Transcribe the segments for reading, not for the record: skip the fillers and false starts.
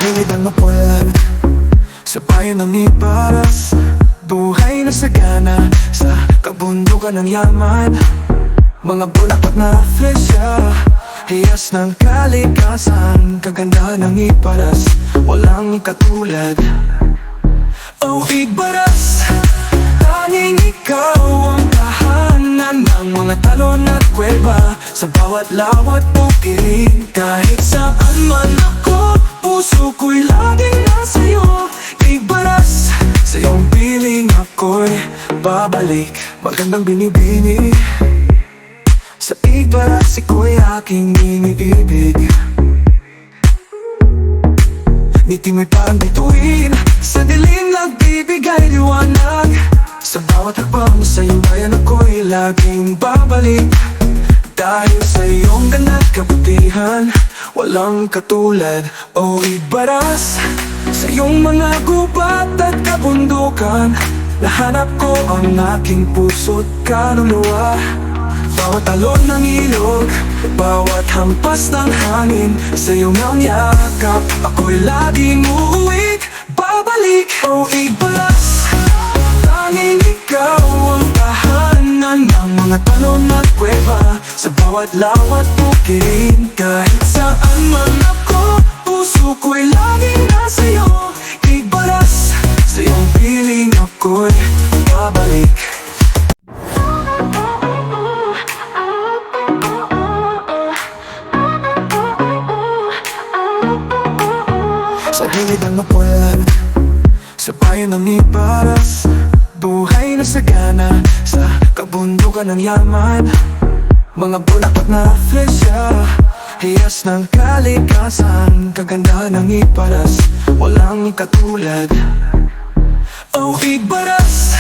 gilid ng mapulan, sa bayan ng Ibaras, buhay na sagana sa kabundukan ng yaman. Mga bulaklak na flesya, hiyas ng kalikasan, kagandahan ng Ibaras, walang katulad. Oh Ibaras, tanging ikaw ang tahanan ng mga talon at kuweba. Sa bawat lawat bukid, kahit saan man ako, puso ko'y laging nasa'yo. Ibaras, sa iyong piling ako'y babalik. Magandang binibini, sa Ibaras iko'y aking iniibig. Ngiti mo'y parang bituin, sa dilim nagbibigay liwanag. Sa bawat hakbang sa iyong bayan ako'y laging babalik. Dahil sa iyong ganda at kabutihan, walang katulad. O Ibaras, sa iyong mga gubat at kabundukan, nahanap ko ang aking puso't kaluluwa. Bawat alon ng ilog, bawat hampas ng hangin, sa iyong ang yakap, ako'y laging uuwi, babalik. O Ibaras, tanging ikaw ang tahanan ng mga talon at kuweba. Sa bawat lawat bukid, kahit saan man ako, puso ko'y laging nasa'yo. Ibaras, sa iyong piling ako'y babalik. Sa gilid ng mapulan, sa bayan ng Ibaras, buhay na sagana sa kabundukan ng yaman. Mga bulaklak na flesya, hiyas ng kalikasan, kagandahan ng Ibaras, walang katulad. Oh Ibaras,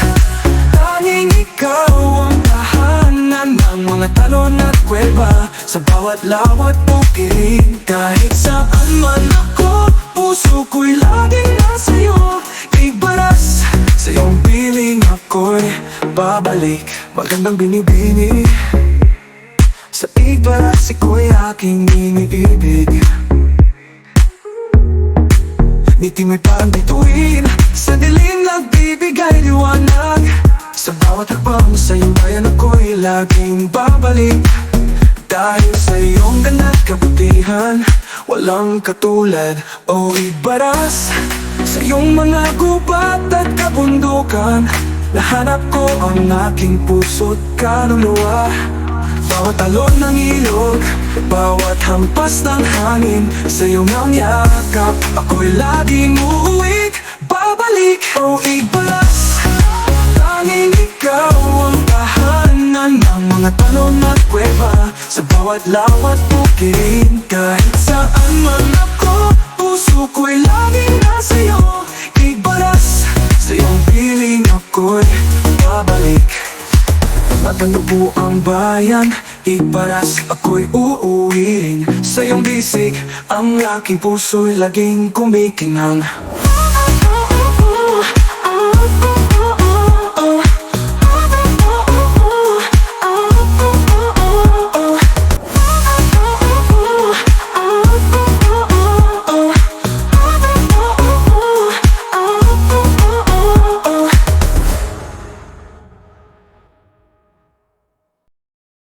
tanging ikaw ang tahanan ng mga talon at kuweba. Sa bawat lawat bukid, kahit saan man ako, puso ko'y laging nasa'yo. Ibaras, sa iyong piling ako'y babalik. Magandang binibini, sa Ibaras iko'y aking iniibig. Ngiti mo'y parang bituin, sa dilim nagbibigay liwanag. Sa bawat hakbang sa iyong bayan ako'y laging babalik. Dahil sa iyong ganda at kabutihan, walang katulad. O Ibaras, sa iyong mga gubat at kabundukan, nahanap ko ang aking puso't kaluluwa. Bawat alon ng ilog, bawat hampas ng hangin, sa iyong ang yakap, ako'y laging uuwi, babalik. O Ibaras, tanging ikaw ang tahanan ng mga talon at kuweba. Sa bawat lawat bukid, kahit saan man ako, puso ko'y laging nasa'yo. Ibaras, sa iyong piling ako'y babalik. Matanubo ang bayan, Ibaras ako'y uuwiin. Sa iyong bisig, ang aking puso'y laging kumikinang.